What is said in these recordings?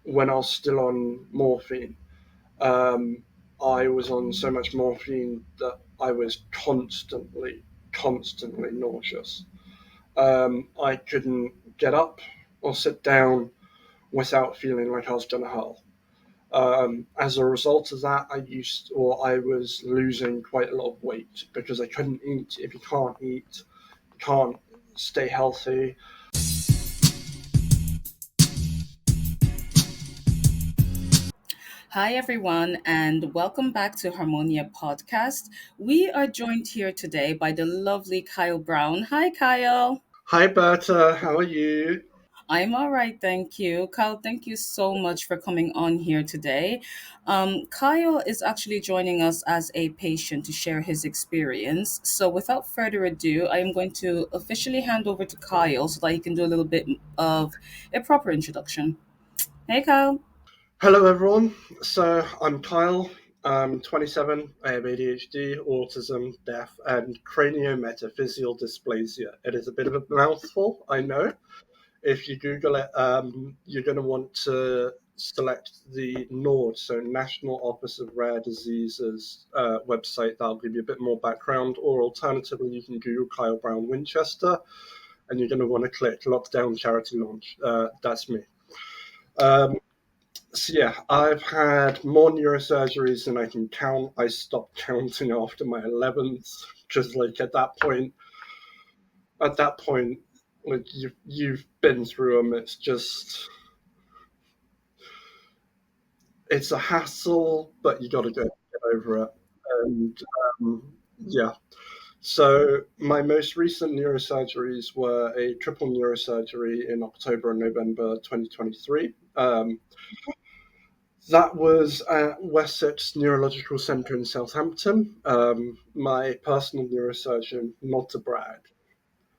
when I was still on morphine. Um, I was on so much morphine that I was constantly nauseous. I couldn't get up or sit down without feeling like I was going to hurl. As a result of that, I was losing quite a lot of weight because I couldn't eat. If you can't eat, you can't stay healthy. Hi, everyone, and welcome back to Harmonia Podcast. We are joined here today by the lovely Kyle Brown. Hi, Kyle. Hi, Berta. How are you? I'm all right, thank you. Kyle, thank you so much for coming on here today. Kyle is actually joining us as a patient to share his experience. So, without further ado, I am going to officially hand over to Kyle so that he can do a little bit of a proper introduction. Hey, Kyle. Hello, everyone. So, I'm Kyle. I'm 27. I have ADHD, autism, deaf, and craniometaphyseal dysplasia. It is a bit of a mouthful, I know. If you Google it, you're going to want to select the NORD, so National Office of Rare Diseases website. That'll give you a bit more background. Or alternatively, you can Google Kyle Brown Winchester, and you're going to want to click Lockdown Charity Launch. That's me. Um, so yeah, I've had more neurosurgeries than I can count. I stopped counting after my 11th, because like at that point, like you've been through them. It's a hassle, but you got to get over it. And yeah, so my most recent neurosurgeries were a triple neurosurgery in October and November 2023. That was at Wessex Neurological Centre in Southampton. My personal neurosurgeon, not to brag,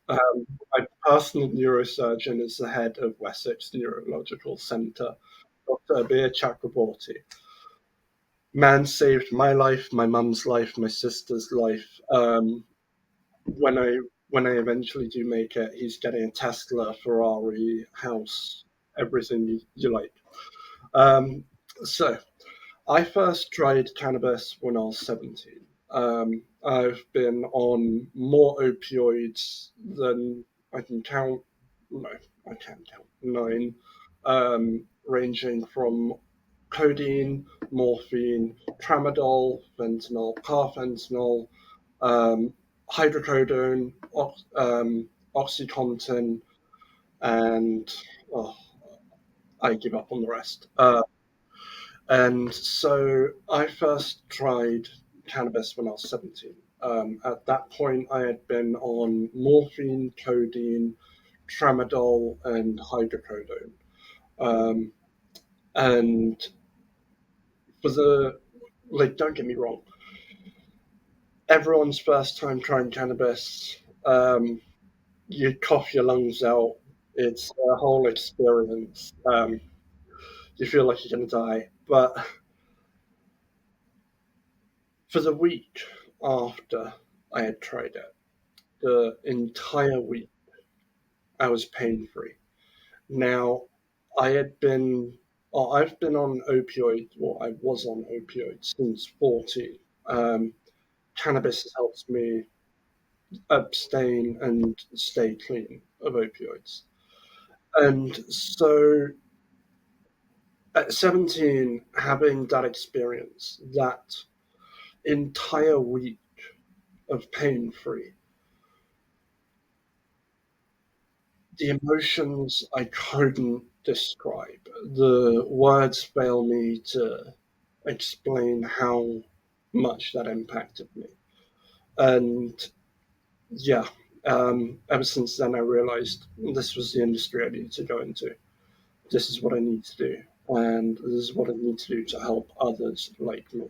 my personal neurosurgeon is the head of Wessex Neurological Centre, Dr. Abir Chakraborty. Man saved my life, my mum's life, my sister's life. When I when I eventually do make it, he's getting a Tesla, Ferrari, house, everything you like. Um, so I first tried cannabis when I was 17. I've been on more opioids than I can count. No, I can't count. Nine, ranging from codeine, morphine, tramadol, fentanyl, carfentanil, um, hydrocodone, OxyContin, and oh, I give up on the rest. And so I first tried cannabis when I was 17. At that point, I had been on morphine, codeine, tramadol, and hydrocodone. Um, and for the, like, don't get me wrong, everyone's first time trying cannabis, um, you cough your lungs out. It's a whole experience. You feel like you're going to die. But for the week after I had tried it, the entire week I was pain free. Now, I had been, I've been on opioids, or I was on opioids since 14. Cannabis has helped me abstain and stay clean of opioids. And so at 17, having that experience, that entire week of pain free, the emotions I couldn't describe. The words fail me to explain how much that impacted me. And yeah, ever since then, I realized this was the industry I needed to go into. This is what I need to do. And this is what I need to do to help others like me.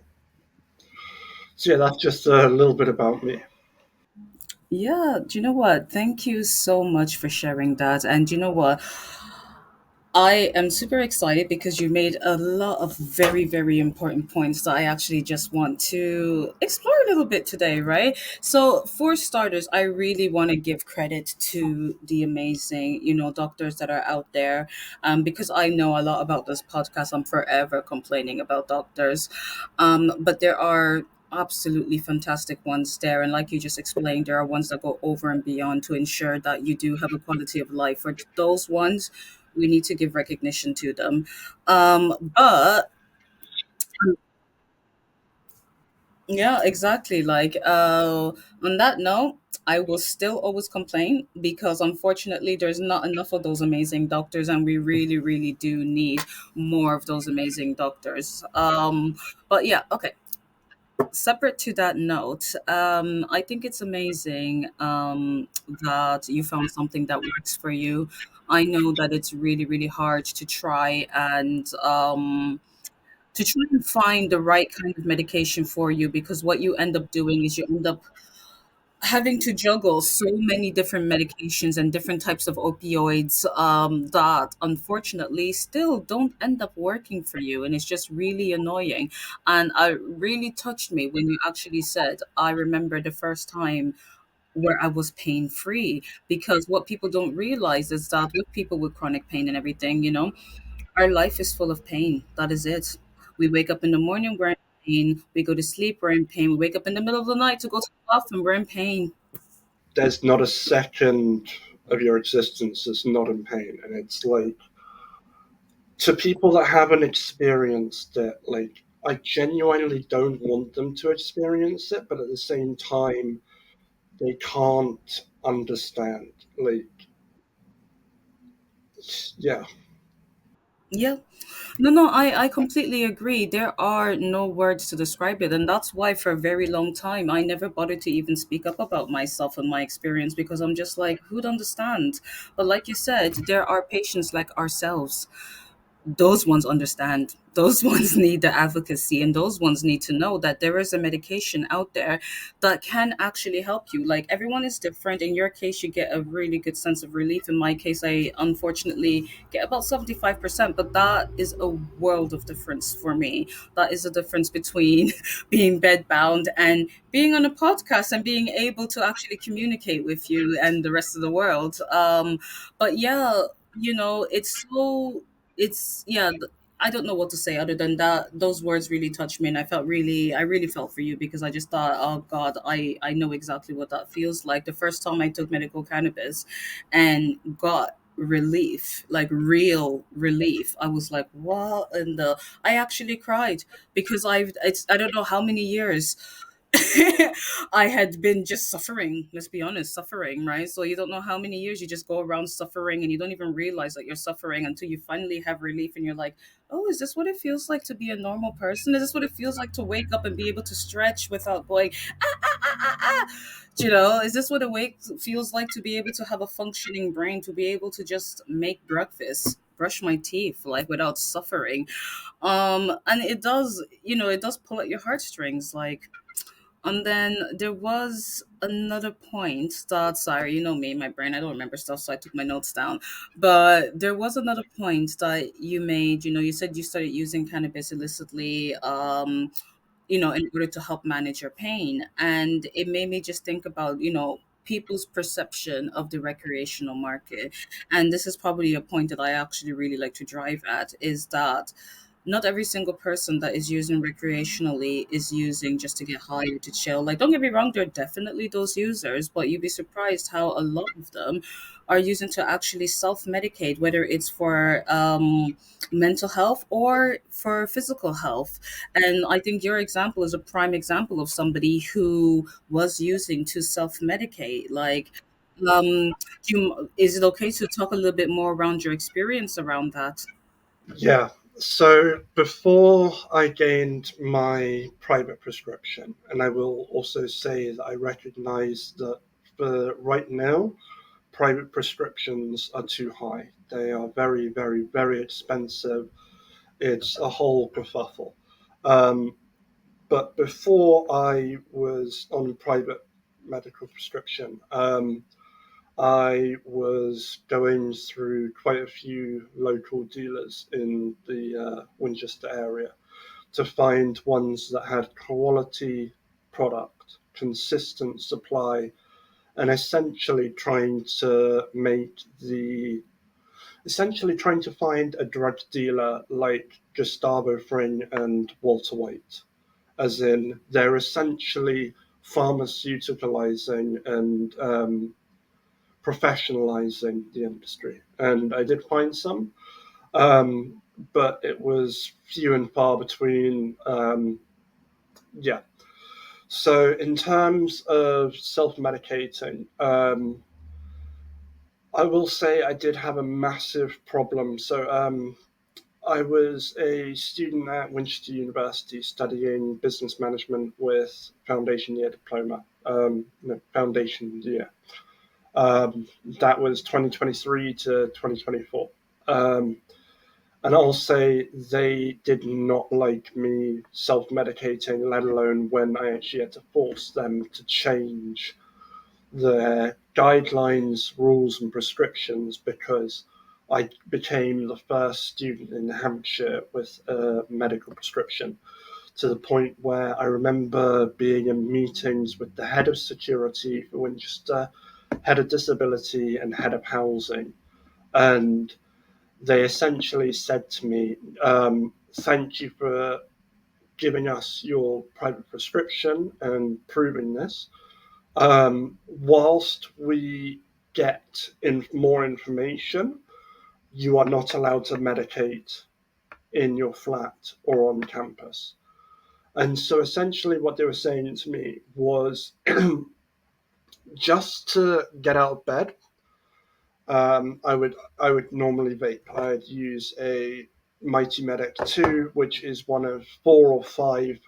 So yeah, that's just a little bit about me. Yeah, do you know what? Thank you so much for sharing that. And you know what? I am super excited because you made a lot of very, very important points that I actually just want to explore a little bit today, right? So, for starters, I really want to give credit to the amazing, doctors that are out there, because I know a lot about this podcast. I'm forever complaining about doctors, but there are absolutely fantastic ones there, and like you just explained, there are ones that go over and beyond to ensure that you do have a quality of life. For those ones, we need to give recognition to them. But yeah, exactly. Like, on that note, I will still always complain because unfortunately there's not enough of those amazing doctors, and we really, really do need more of those amazing doctors. But yeah, okay. Separate to that note, I think it's amazing that you found something that works for you. I know that it's really, really hard to try and find the right kind of medication for you, because what you end up doing is you end up having to juggle so many different medications and different types of opioids, that unfortunately still don't end up working for you, and it's just really annoying. And it really touched me when you actually said, I remember the first time where I was pain free, because what people don't realize is that with people with chronic pain and everything, our life is full of pain. That is it. We wake up in the morning, we're in pain. We go to sleep, we're in pain. We wake up in the middle of the night to go to the bathroom, we're in pain. There's not a second of your existence that's not in pain, and it's like, to people that haven't experienced it, like, I genuinely don't want them to experience it, but at the same time, they can't understand. Like, yeah, Yeah. No, I completely agree. There are no words to describe it. And that's why for a very long time, I never bothered to even speak up about myself and my experience, because I'm just like, who'd understand? But like you said, there are patients like ourselves, those ones understand. Those ones need the advocacy, and those ones need to know that there is a medication out there that can actually help you. Like, everyone is different. In your case, you get a really good sense of relief. In my case, I unfortunately get about 75%, but that is a world of difference for me. That is the difference between being bedbound and being on a podcast and being able to actually communicate with you and the rest of the world. But yeah, it's so it's yeah I don't know what to say other than that. Those words really touched me, and I really felt for you, because I just thought, oh god, I know exactly what that feels like. The first time I took medical cannabis and got relief, like real relief, I was like, what? And I actually cried, because I don't know how many years I had been just suffering, let's be honest, suffering, right? So you don't know how many years you just go around suffering, and you don't even realize that you're suffering until you finally have relief, and you're like, oh, is this what it feels like to be a normal person? Is this what it feels like to wake up and be able to stretch without going, ah, ah, ah, ah, ah? Is this what feels like to be able to have a functioning brain, to be able to just make breakfast? Brush my teeth like without suffering. And it does pull at your heartstrings, like. And then there was another point that, sorry, you know me, my brain, I don't remember stuff, so I took my notes down. But there was another point that you made. You said you started using cannabis illicitly, in order to help manage your pain. And it made me just think about, people's perception of the recreational market. And this is probably a point that I actually really like to drive at, is that not every single person that is using recreationally is using just to get high or to chill. Like, don't get me wrong, there are definitely those users, but you'd be surprised how a lot of them are using to actually self medicate, whether it's for mental health or for physical health. And I think your example is a prime example of somebody who was using to self medicate. Like, is it okay to talk a little bit more around your experience around that? yeah. So before I gained my private prescription, and I will also say that I recognize that for right now, private prescriptions are too high. They are very, very, very expensive. It's a whole kerfuffle. Um, but before I was on private medical prescription, I was going through quite a few local dealers in the Winchester area to find ones that had quality product, consistent supply, and essentially trying to find a drug dealer like Gustavo Fring and Walter White, as in they're essentially pharmaceuticalizing and professionalizing the industry. And I did find some, um, but it was few and far between. Yeah. So in terms of self-medicating, I will say I did have a massive problem. So I was a student at Winchester University studying business management with foundation year diploma. No, foundation year. That was 2023 to 2024. Um, and I'll say they did not like me self medicating, let alone when I actually had to force them to change their guidelines, rules, and prescriptions because I became the first student in Hampshire with a medical prescription, to the point where I remember being in meetings with the head of security for Winchester, head of disability, and head of housing. And they essentially said to me, thank you for giving us your private prescription and proving this. Whilst we get more information, you are not allowed to medicate in your flat or on campus. And so essentially, what they were saying to me was just to get out of bed, I would normally vape. I'd use a Mighty Medic 2, which is one of 4 or 5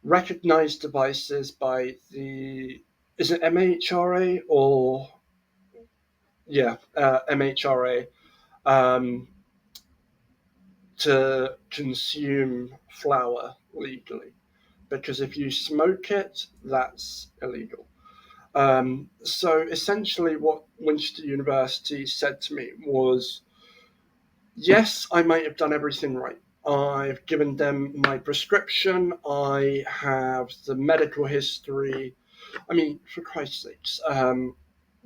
recognized devices by the, is it MHRA or, yeah, MHRA, um, to consume flower legally. Because if you smoke it, that's illegal. So essentially, what Winchester University said to me was, yes, I might have done everything right. I've given them my prescription. I have the medical history. I mean, for Christ's sakes,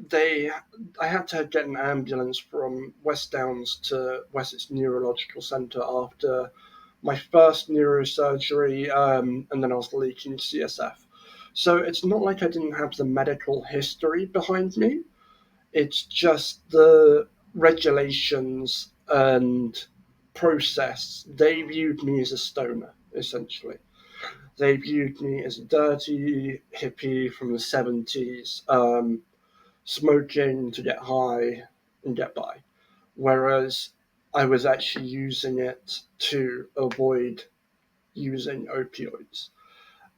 they I had to get an ambulance from West Downs to Wessex Neurological Centre after my first neurosurgery, and then I was leaking CSF. So it's not like I didn't have the medical history behind me. It's just the regulations and process. They viewed me as a stoner, essentially. They viewed me as a dirty hippie from the 70s, smoking to get high and get by. Whereas I was actually using it to avoid using opioids.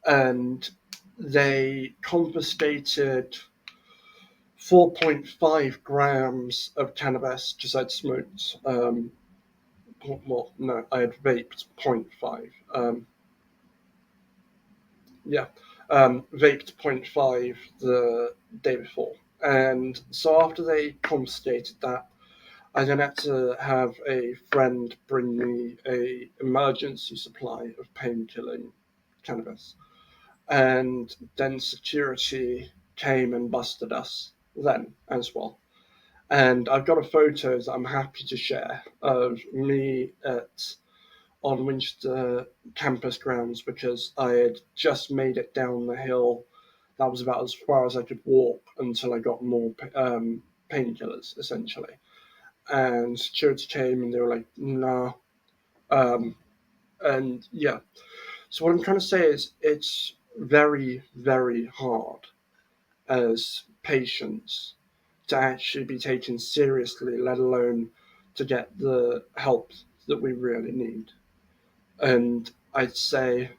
And they confiscated 4.5 grams of cannabis because I'd smoked, well, no, I had vaped zero point 0.5. Yeah, vaped zero point 0.5 the day before. And so after they confiscated that, I then had to have a friend bring me a emergency supply of painkilling cannabis. And then security came and busted us then as well. And I've got a photo that I'm happy to share of me at on Winchester campus grounds because I had just made it down the hill. That was about as far as I could walk until I got more painkillers, essentially. And security came and they were like, "Nah." Um, and yeah, so what I'm trying to say is, it's very, very hard as patients to actually be taken seriously, let alone to get the help that we really need. And I'd say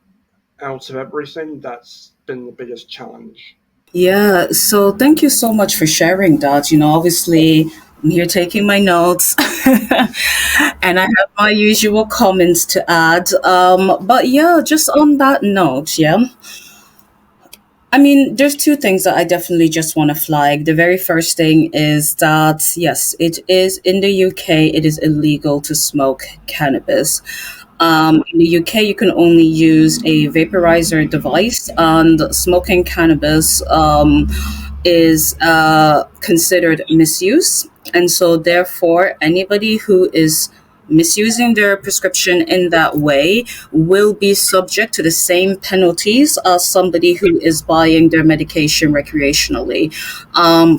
out of everything, that's been the biggest challenge. Yeah, so thank you so much for sharing that. Obviously, I'm here taking my notes and I have my usual comments to add. But yeah, just on that note, yeah, I mean, there's two things that I definitely just want to flag. The very first thing is that, yes, it is in the UK, it is illegal to smoke cannabis. In the UK, you can only use a vaporizer device, and smoking cannabis is considered misuse. And so, therefore, anybody who is misusing their prescription in that way will be subject to the same penalties as somebody who is buying their medication recreationally.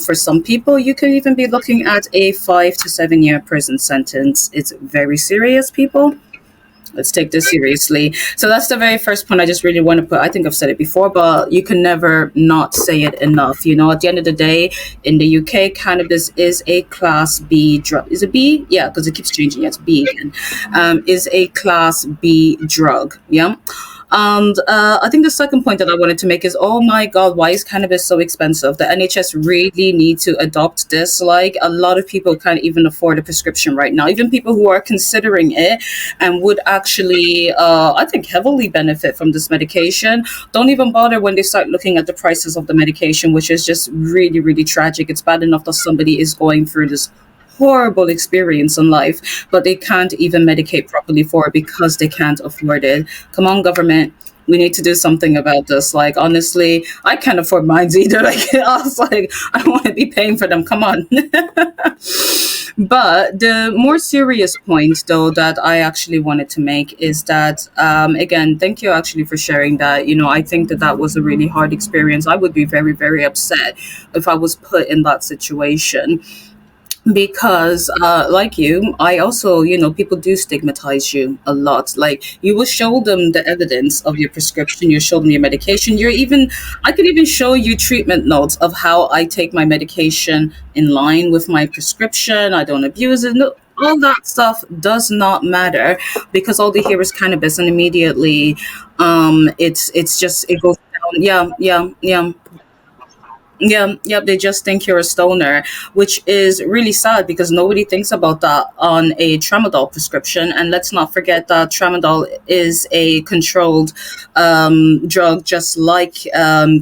For some people, you can even be looking at a 5 to 7 year prison sentence. It's very serious, people. Let's take this seriously. So that's the very first point I just really want to put. I think I've said it before, but you can never not say it enough. You know, at the end of the day, in the UK, cannabis is a class B drug. Is it B? Yeah, because it keeps changing. Yeah, it's B again. Is a class B drug. Yeah. And I think the second point that I wanted to make is, oh my God, why is cannabis so expensive? The NHS really need to adopt this. Like, a lot of people can't even afford a prescription right now. Even people who are considering it and would actually, I think, heavily benefit from this medication, don't even bother when they start looking at the prices of the medication, which is just really, really tragic. It's bad enough that somebody is going through this horrible experience in life, but they can't even medicate properly for it because they can't afford it. Come on, government. We need to do something about this. Like, honestly, I can't afford mines either. Like, I was like, I don't want to be paying for them. Come on. But the more serious point, though, that I actually wanted to make is that, again, thank you actually for sharing that. You know, I think that that was a really hard experience. I would be very, very upset if I was put in that situation because like you, I also, you know, people do stigmatize you a lot. Like, you will show them the evidence of your prescription, you show them your medication, you're even, I could even show you treatment notes of how I take my medication in line with my prescription, I don't abuse it. No, all that stuff does not matter, because all they hear is cannabis, and immediately it's just, it goes down. Yeah, yeah, yeah. Yeah, yep, they just think you're a stoner, which is really sad because nobody thinks about that on a tramadol prescription. And let's not forget that tramadol is a controlled drug, just like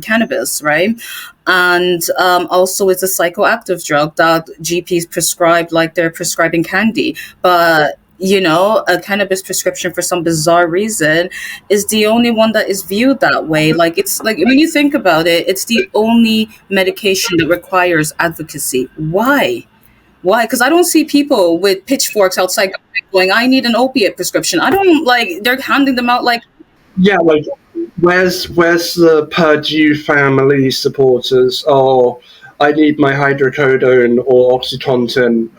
cannabis, right? And also, it's a psychoactive drug that GPs prescribe like they're prescribing candy. But you know, a cannabis prescription for some bizarre reason is the only one that is viewed that way. Like, it's like, when you think about it, it's the only medication that requires advocacy. Why? Why? Because I don't see people with pitchforks outside going, I need an opiate prescription. I don't, like, they're handing them out like, Yeah, like where's the Purdue family supporters? Oh, I need my hydrocodone or OxyContin.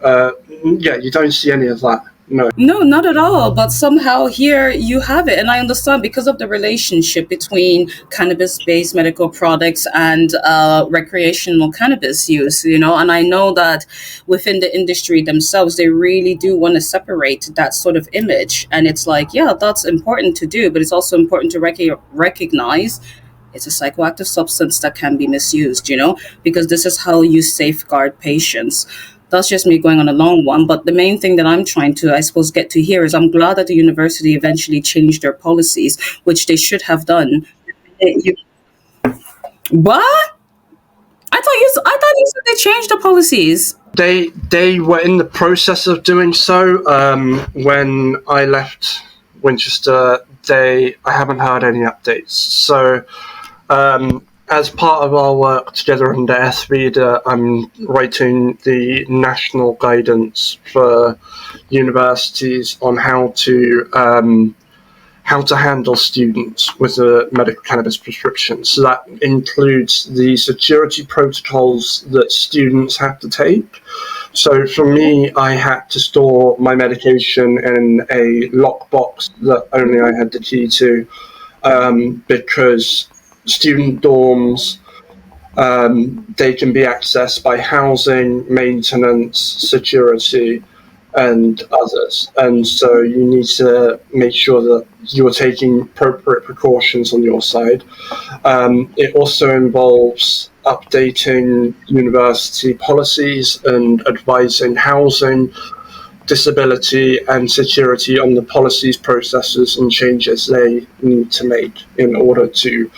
Yeah, you don't see any of that. No. no, not at all. But somehow here you have it. And I understand because of the relationship between cannabis based medical products and recreational cannabis use, you know. And I know that within the industry themselves, they really do want to separate that sort of image. And it's like, yeah, that's important to do. But it's also important to recognize it's a psychoactive substance that can be misused, you know, because this is how you safeguard patients. That's just me going on a long one. But the main thing that I'm trying to, I suppose, get to here is I'm glad that the university eventually changed their policies, which they should have done. You, what? I thought you said they changed the policies. They were in the process of doing so. When I left Winchester, I haven't heard any updates. So, as part of our work together under SVIDA, I'm writing the national guidance for universities on how to handle students with a medical cannabis prescription. So that includes the security protocols that students have to take. So for me, I had to store my medication in a lockbox that only I had the key to, because student dorms, they can be accessed by housing, maintenance, security, and others. And so you need to make sure that you're taking appropriate precautions on your side. It also involves updating university policies and advising housing, disability, and security on the policies, processes, and changes they need to make in order to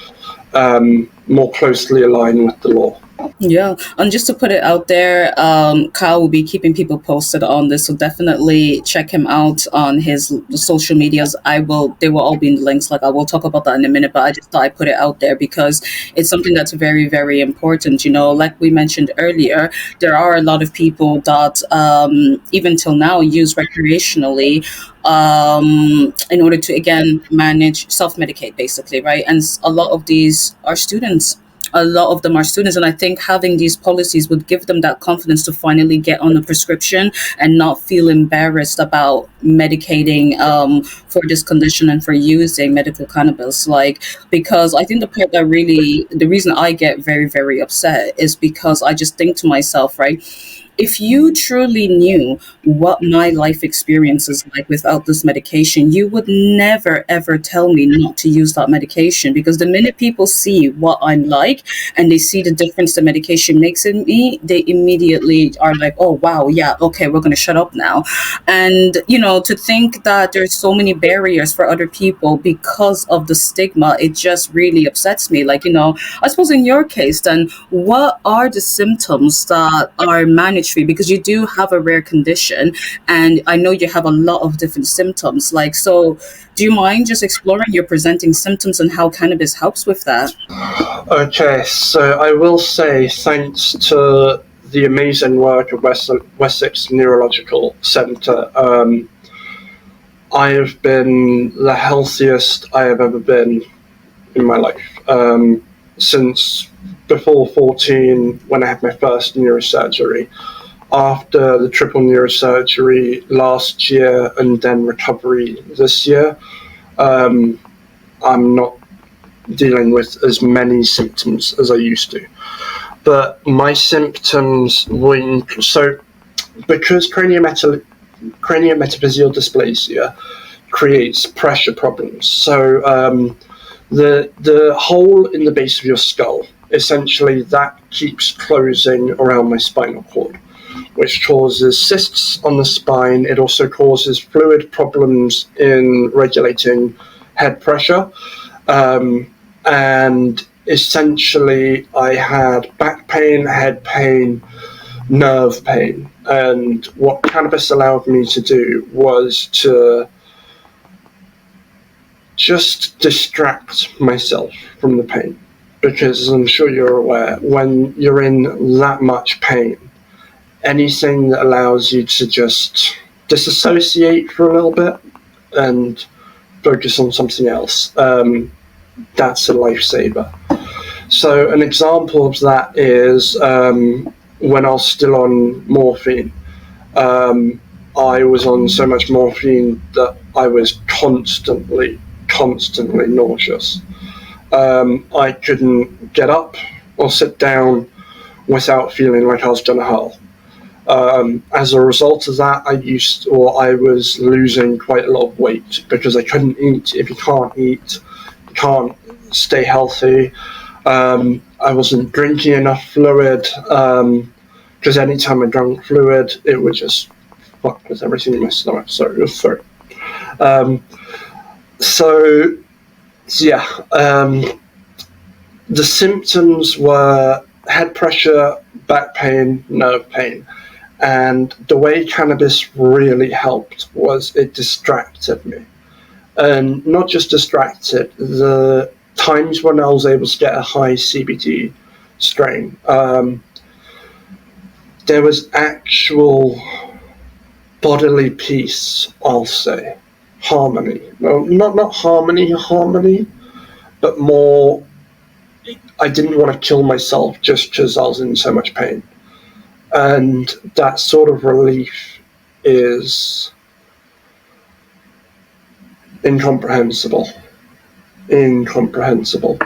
more closely align with the law. Yeah, and just to put it out there, Kyle will be keeping people posted on this, so definitely check him out on his social medias. I will; they will all be in the links. Like I will talk about that in a minute, but I just thought I put it out there because it's something that's very, very important. You know, like we mentioned earlier, there are a lot of people that even till now use recreationally in order to again manage self medicate, basically, right? And a lot of these are students, a lot of them are students, and I think having these policies would give them that confidence to finally get on a prescription and not feel embarrassed about medicating for this condition and for using medical cannabis. Like, because I think the part that really, the reason I get very, very upset is because I just think to myself, right, if you truly knew what my life experience is like without this medication, you would never ever tell me not to use that medication. Because the minute people see what I'm like and they see the difference the medication makes in me, they immediately are like, oh, wow, yeah, okay, we're going to shut up now. And, you know, to think that there's so many barriers for other people because of the stigma, it just really upsets me. Like, you know, I suppose in your case, then, what are the symptoms that are managed for you? Because you do have a rare condition, and I know you have a lot of different symptoms. Like, so do you mind just exploring your presenting symptoms and how cannabis helps with that? Okay, so I will say thanks to the amazing work of Wessex Neurological Centre, I have been the healthiest I have ever been in my life. Since before 14, when I had my first neurosurgery, after the triple neurosurgery last year, and then recovery this year, um, I'm not dealing with as many symptoms as I used to. But my symptoms were so because craniometaphyseal dysplasia creates pressure problems. So the hole in the base of your skull, essentially, that keeps closing around my spinal cord, which causes cysts on the spine. It also causes fluid problems in regulating head pressure. And essentially, I had back pain, head pain, nerve pain. And what cannabis allowed me to do was to just distract myself from the pain. Because, as I'm sure you're aware, when you're in that much pain, anything that allows you to just disassociate for a little bit and focus on something else, that's a lifesaver. So, an example of that is when I was still on morphine. Um, I was on so much morphine that I was constantly nauseous. I couldn't get up or sit down without feeling like I was going to hurl. As a result of that, I was losing quite a lot of weight because I couldn't eat. If you can't eat, you can't stay healthy. I wasn't drinking enough fluid because anytime I drank fluid, it would just fuck with everything in my stomach. Sorry. Um, so yeah, the symptoms were head pressure, back pain, nerve pain. And the way cannabis really helped was it distracted me. And not just distracted, the times when I was able to get a high CBD strain, there was actual bodily peace, I'll say. Harmony. Well, not harmony, but more, I didn't want to kill myself just because I was in so much pain. And that sort of relief is incomprehensible. Incomprehensible.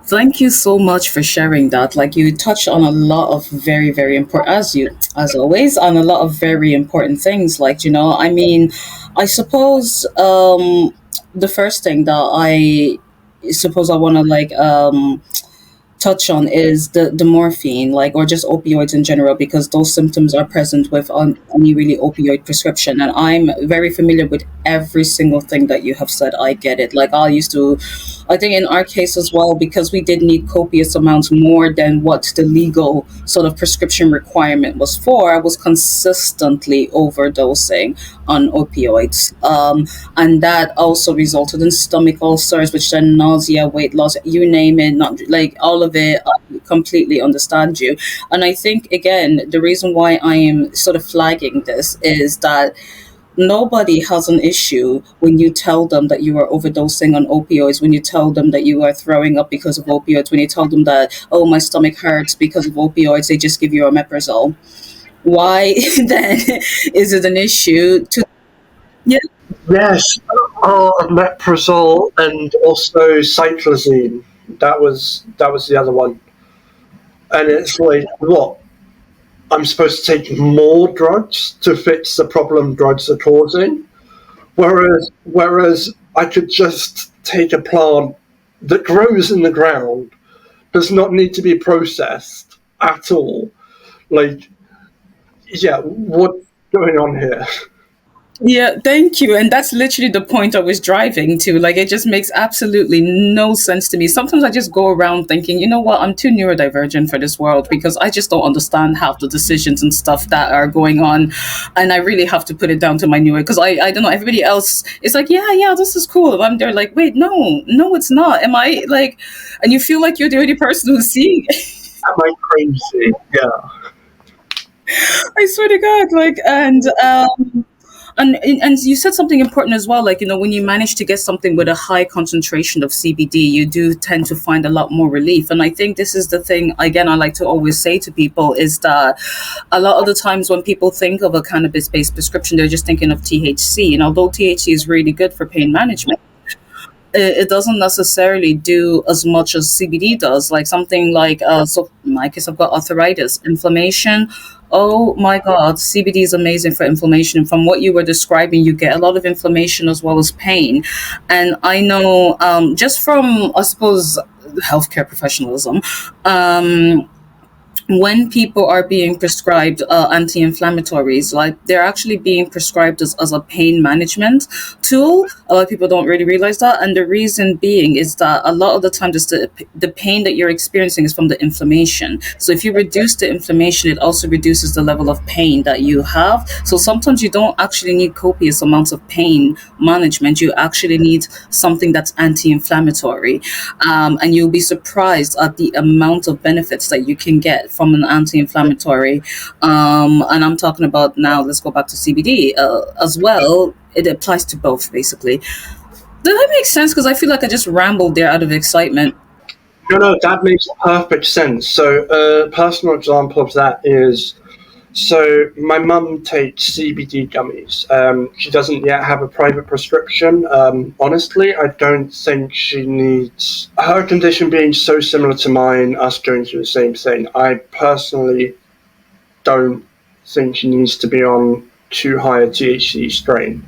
Thank you so much for sharing that. Like, you touched on a lot of very, very important, as always, on a lot of very important things. Like, you know, I mean, I suppose the first thing that I suppose I want to like touch on is the morphine, like, or just opioids in general, because those symptoms are present with any really opioid prescription. And I'm very familiar with every single thing that you have said. I get it. Like, I think in our case as well, because we did need copious amounts more than what the legal sort of prescription requirement was for, I was consistently overdosing on opioids. And that also resulted in stomach ulcers, which then nausea, weight loss, you name it, not like all of it. I completely understand you. And I think, again, the reason why I am sort of flagging this is that nobody has an issue when you tell them that you are overdosing on opioids, when you tell them that you are throwing up because of opioids, when you tell them that, oh, my stomach hurts because of opioids, they just give you a omeprazole. Why then is it an issue to, yeah, Yes, omeprazole and also cyclazine. That was the other one. And it's like, what? I'm supposed to take more drugs to fix the problem drugs are causing? Whereas I could just take a plant that grows in the ground, does not need to be processed at all. Like, yeah, what's going on here? yeah, thank you. And that's literally the point I was driving to. Like, it just makes absolutely no sense to me. Sometimes I just go around thinking, you know what, I'm too neurodivergent for this world because I just don't understand half the decisions and stuff that are going on. And I really have to put it down to my neuro because I don't know, everybody else is like, yeah, yeah, this is cool. And I'm there like, wait, no, no, it's not. Am I like, and you feel like you're the only person who's seeing. Am I crazy? Yeah. I swear to God, like, and you said something important as well. Like, you know, when you manage to get something with a high concentration of CBD, you do tend to find a lot more relief. And I think this is the thing. Again, I like to always say to people is that a lot of the times when people think of a cannabis-based prescription, they're just thinking of THC. And although THC is really good for pain management, it doesn't necessarily do as much as CBD does. Like something like, so in my case, I've got arthritis, inflammation. Oh my God, CBD is amazing for inflammation. And from what you were describing, you get a lot of inflammation as well as pain. And I know, just from, I suppose, healthcare professionalism, when people are being prescribed anti-inflammatories, like they're actually being prescribed as a pain management tool. A lot of people don't really realize that, and the reason being is that a lot of the time just the pain that you're experiencing is from the inflammation. So if you reduce the inflammation, it also reduces the level of pain that you have. So sometimes you don't actually need copious amounts of pain management. You actually need something that's anti-inflammatory, and you'll be surprised at the amount of benefits that you can get from an anti-inflammatory. And I'm talking about now. Let's go back to CBD as well. It applies to both, basically. Does that make sense? Because I feel like I just rambled there out of excitement. No, no, that makes perfect sense. So, a personal example of that is, so my mum takes CBD gummies. She doesn't yet have a private prescription. Honestly, I don't think she needs, her condition being so similar to mine, us going through the same thing. I personally don't think she needs to be on too high a THC strain.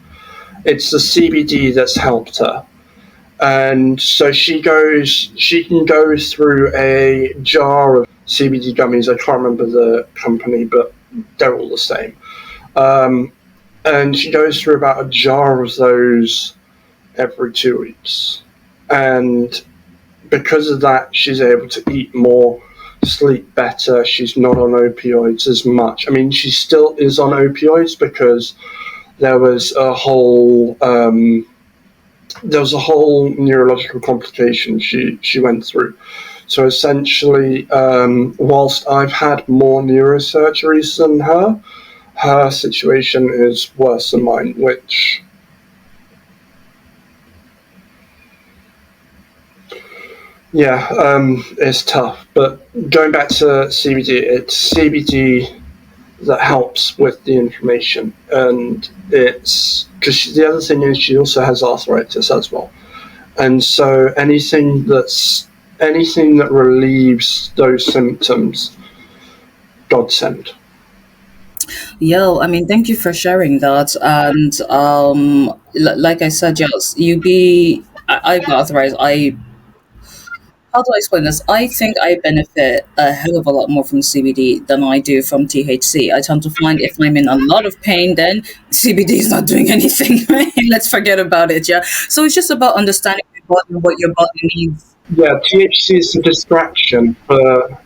It's the CBD that's helped her. And so she can go through a jar of CBD gummies. I can't remember the company, but they're all the same. Um, and she goes through about a jar of those every 2 weeks. And because of that, she's able to eat more, sleep better. She's not on opioids as much. I mean, she still is on opioids because there was a whole neurological complication she went through. So essentially, whilst I've had more neurosurgeries than her situation is worse than mine, which, yeah, is tough. But going back to CBD, it's CBD that helps with the inflammation, and it's because the other thing is she also has arthritis as well, and so anything that relieves those symptoms, godsend. Yo, I mean, thank you for sharing that. And like I said, yes, I've got arthritis. How do I explain this? I think I benefit a hell of a lot more from CBD than I do from THC. I tend to find if I'm in a lot of pain, then CBD is not doing anything. Let's forget about it. Yeah. So it's just about understanding body and what your body needs. Yeah, THC is a distraction for.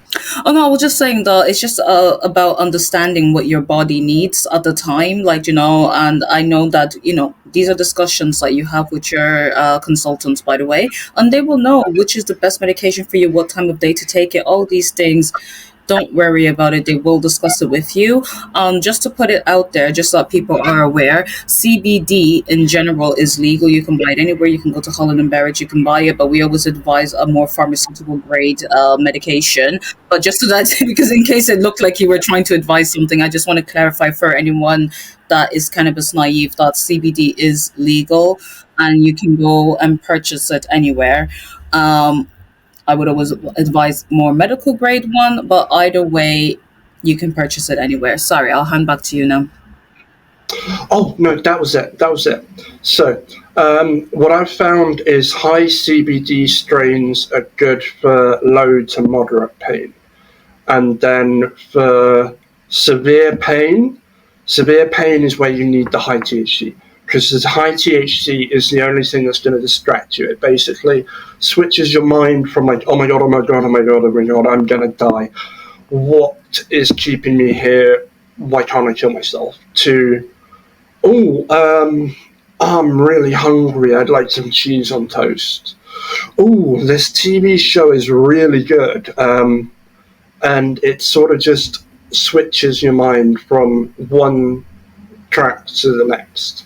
Oh no, I was just saying that it's just about understanding what your body needs at the time, like and I know that these are discussions that you have with your consultants, by the way, and they will know which is the best medication for you, what time of day to take it, all these things. Don't worry about it. They will discuss it with you. Just to put it out there, just so that people are aware, CBD in general is legal. You can buy it anywhere. You can go to Holland and Barrett. You can buy it, but we always advise a more pharmaceutical grade medication. But just so that, because in case it looked like you were trying to advise something, I just want to clarify for anyone that is cannabis naive that CBD is legal and you can go and purchase it anywhere. Um, I would always advise more medical grade one, but either way, you can purchase it anywhere. Sorry, I'll hand back to you now. Oh no, that was it. That was it. So, what I've found is high CBD strains are good for low to moderate pain, and then for severe pain, severe pain is where you need the high THC, because the high THC is the only thing that's going to distract you. It basically switches your mind from like, oh my god, oh my god, oh my god, oh my god, I'm going to die. What is keeping me here? Why can't I kill myself? To, oh, I'm really hungry. I'd like some cheese on toast. Oh, this TV show is really good. And it sort of just switches your mind from one track to the next.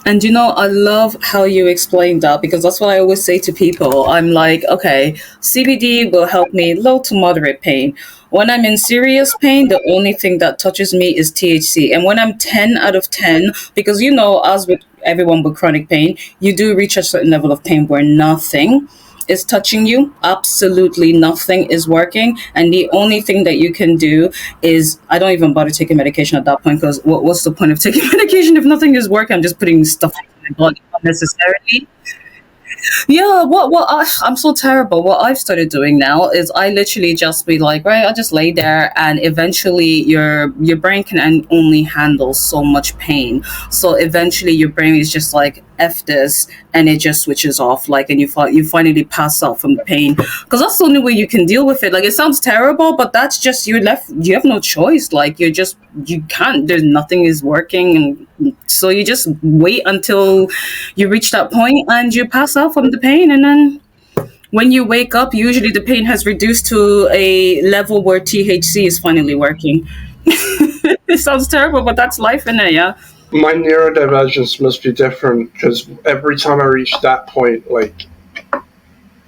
And I love how you explained that because that's what I always say to people. I'm like, okay, CBD will help me low to moderate pain. When I'm in serious pain, the only thing that touches me is THC. And when I'm 10 out of 10, because as with everyone with chronic pain, you do reach a certain level of pain where nothing is touching you. Absolutely nothing is working. And the only thing that you can do is, I don't even bother taking medication at that point because what's the point of taking medication if nothing is working? I'm just putting stuff in my body unnecessarily. Yeah, I'm so terrible. What I've started doing now is I literally just be like, right, I just lay there, and eventually your brain can only handle so much pain. So eventually your brain is just like, F this, and it just switches off, like, and you finally pass out from the pain, because that's the only way you can deal with it. Like, it sounds terrible, but that's just, you have no choice. Like, you can't, there's nothing is working, and so you just wait until you reach that point and you pass out from the pain, and then when you wake up, usually the pain has reduced to a level where THC is finally working. It sounds terrible, but that's life in it, yeah. My neurodivergence must be different because every time I reach that point, like,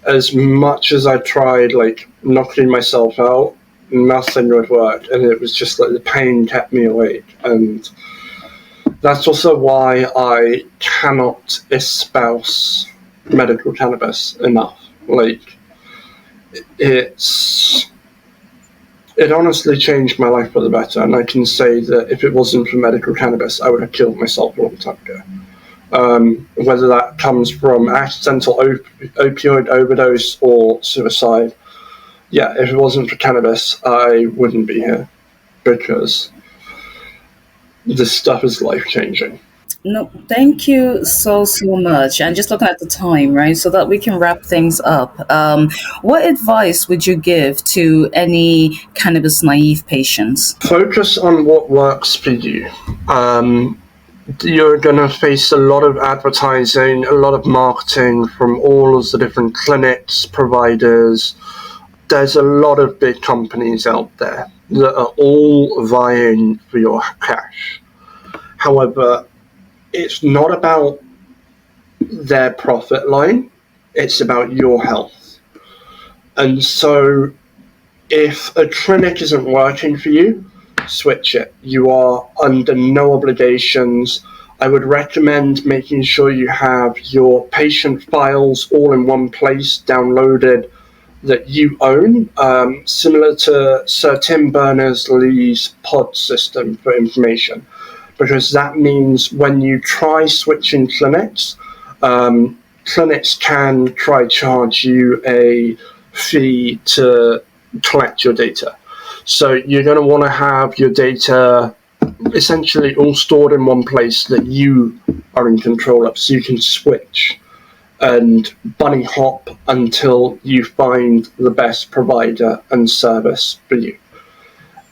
as much as I tried, like, knocking myself out, nothing would work. And it was just like the pain kept me awake. And that's also why I cannot espouse medical cannabis enough. Like, it honestly changed my life for the better, and I can say that if it wasn't for medical cannabis, I would have killed myself a long time ago. Whether that comes from accidental opioid overdose or suicide, yeah, if it wasn't for cannabis, I wouldn't be here, because this stuff is life-changing. No, thank you so much. And just looking at the time, right, so that we can wrap things up. What advice would you give to any cannabis naive patients? Focus on what works for you. You're going to face a lot of advertising, a lot of marketing from all of the different clinics, providers. There's a lot of big companies out there that are all vying for your cash. However, it's not about their profit line, it's about your health. And so if a clinic isn't working for you, switch it. You are under no obligations. I would recommend making sure you have your patient files all in one place, downloaded, that you own, similar to Sir Tim Berners-Lee's pod system for information, because that means when you try switching clinics, clinics can try charge you a fee to collect your data. So you're going to want to have your data essentially all stored in one place that you are in control of, so you can switch and bunny hop until you find the best provider and service for you.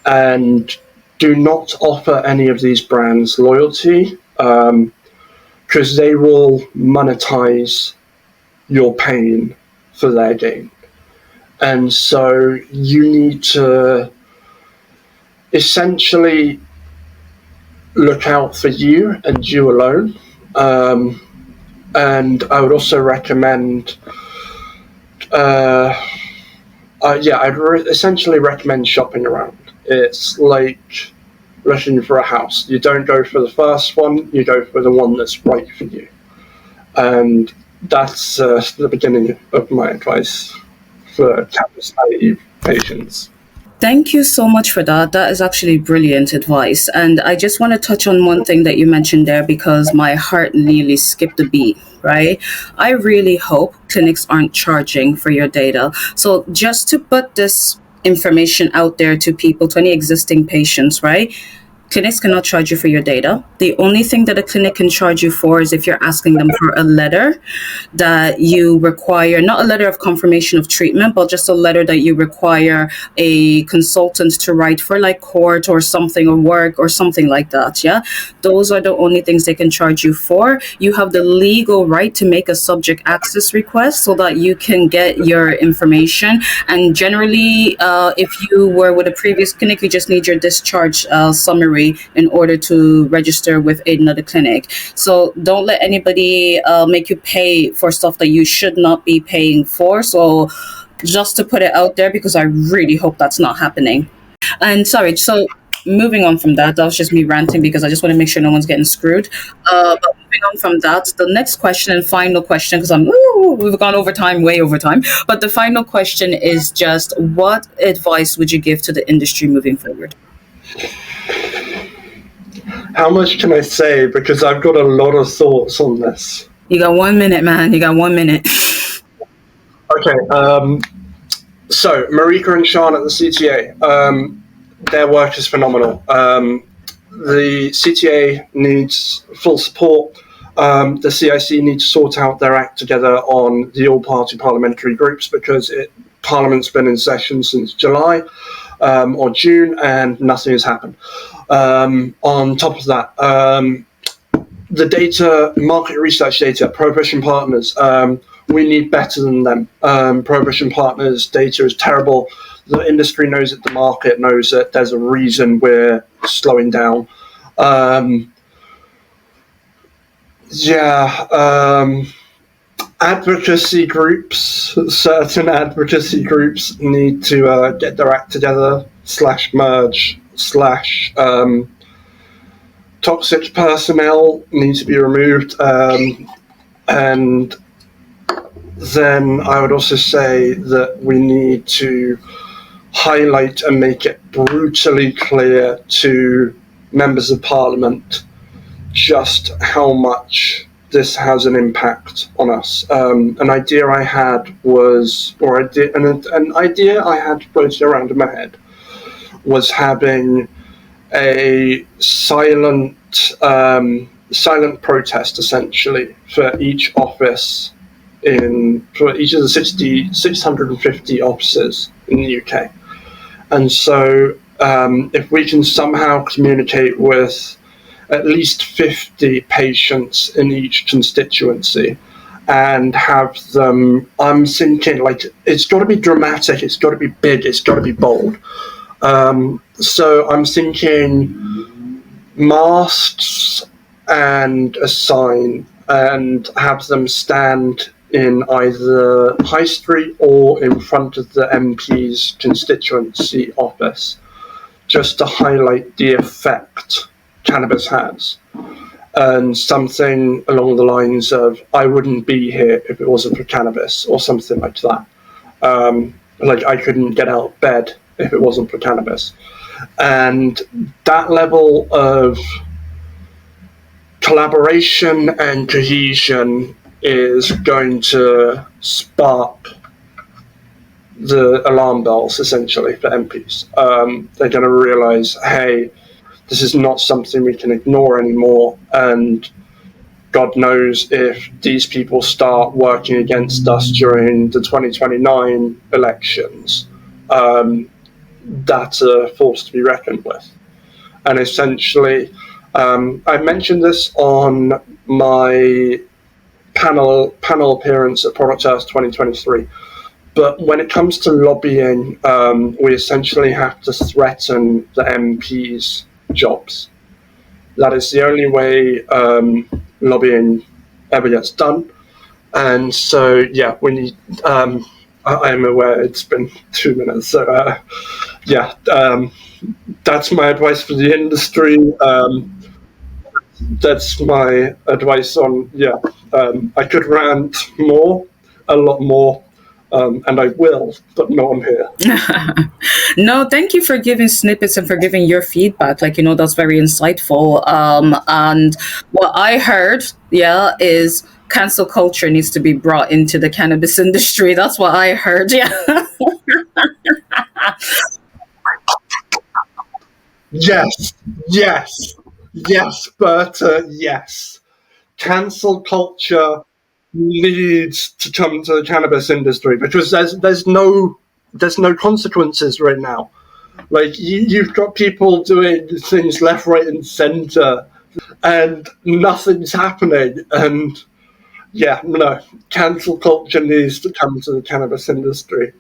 And do not offer any of these brands loyalty, because they will monetize your pain for their gain. And so you need to essentially look out for you and you alone. And I would also recommend, I'd essentially recommend shopping around. It's like looking for a house. You don't go for the first one, you go for the one that's right for you. And that's the beginning of my advice for cannabis naive patients. Thank you so much for that. That is actually brilliant advice. And I just want to touch on one thing that you mentioned there because my heart nearly skipped a beat, right? I really hope clinics aren't charging for your data. So just to put this information out there to people, to any existing patients, right? Clinics cannot charge you for your data. The only thing that a clinic can charge you for is if you're asking them for a letter that you require, not a letter of confirmation of treatment, but just a letter that you require a consultant to write for, like court or something, or work or something like that. Yeah. Those are the only things they can charge you for. You have the legal right to make a subject access request so that you can get your information. And generally, if you were with a previous clinic, you just need your discharge summary in order to register with another clinic. So don't let anybody make you pay for stuff that you should not be paying for. So just to put it out there, because I really hope that's not happening. And sorry, so moving on from that, that was just me ranting because I just want to make sure no one's getting screwed. But moving on from that, the next question and final question, because we've gone over time, way over time. But the final question is just, what advice would you give to the industry moving forward? How much can I say? Because I've got a lot of thoughts on this. You got 1 minute, man. You got 1 minute. Okay, so Marika and Sean at the CTA, their work is phenomenal. The CTA needs full support. The CIC needs to sort out their act together on the all-party parliamentary groups because Parliament's been in session since July or June and nothing has happened. On top of that, the data, market research data, Prohibition Partners, we need better than them. Prohibition Partners data is terrible. The industry knows it, the market knows it. There's a reason we're slowing down. Advocacy groups, certain advocacy groups need to get their act together, /merge, toxic personnel need to be removed, and then I would also say that we need to highlight and make it brutally clear to members of parliament just how much this has an impact on us. An idea I had was, an idea I had floating around in my head was having a silent protest essentially for each office for each of the 650 offices in the UK. And so if we can somehow communicate with at least 50 patients in each constituency and have them, I'm thinking like it's got to be dramatic, it's got to be big, it's got to be bold. So I'm thinking masks and a sign and have them stand in either High Street or in front of the MP's constituency office, just to highlight the effect cannabis has. And something along the lines of, I wouldn't be here if it wasn't for cannabis, or something like that. Like I couldn't get out of bed if it wasn't for cannabis. And that level of collaboration and cohesion is going to spark the alarm bells, essentially, for MPs. They're going to realise, hey, this is not something we can ignore anymore, and God knows if these people start working against us during the 2029 elections. Um, that's a force to be reckoned with. And essentially, I mentioned this on my panel appearance at Product Earth 2023. But when it comes to lobbying, we essentially have to threaten the MPs' jobs. That is the only way lobbying ever gets done. And so, yeah, we need. I'm aware it's been 2 minutes, so yeah, that's my advice for the industry. That's my advice on, yeah. I could rant more, a lot more, and I will, but no, I'm here. No, thank you for giving snippets and for giving your feedback. Like, that's very insightful. And what I heard, yeah, is cancel culture needs to be brought into the cannabis industry. That's what I heard. Yeah. Yes, yes, yes, Berta, yes. Cancel culture needs to come to the cannabis industry because there's no consequences right now. Like you've got people doing things left, right, and center, and nothing's happening. And yeah, no, cancel culture needs to come to the cannabis industry.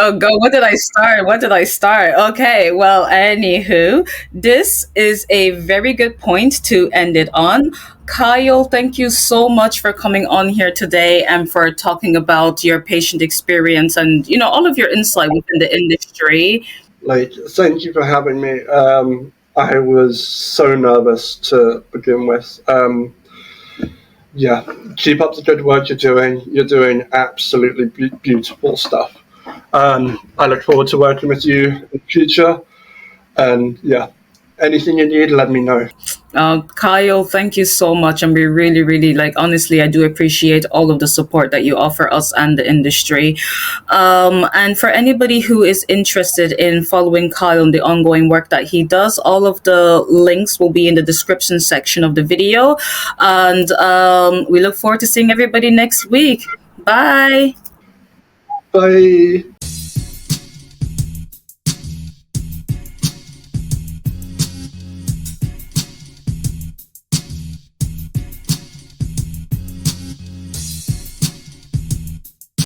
Oh God, what did I start? What did I start? Okay, well, anywho, this is a very good point to end it on. Kyle, thank you so much for coming on here today and for talking about your patient experience and all of your insight within the industry. Like, thank you for having me. I was so nervous to begin with. Yeah, keep up the good work you're doing. You're doing absolutely beautiful stuff. I look forward to working with you in the future. And yeah, anything you need, let me know. Kyle, thank you so much. And we really, really, like, honestly, I do appreciate all of the support that you offer us and the industry. And for anybody who is interested in following Kyle and the ongoing work that he does, all of the links will be in the description section of the video. And we look forward to seeing everybody next week. Bye. Bye.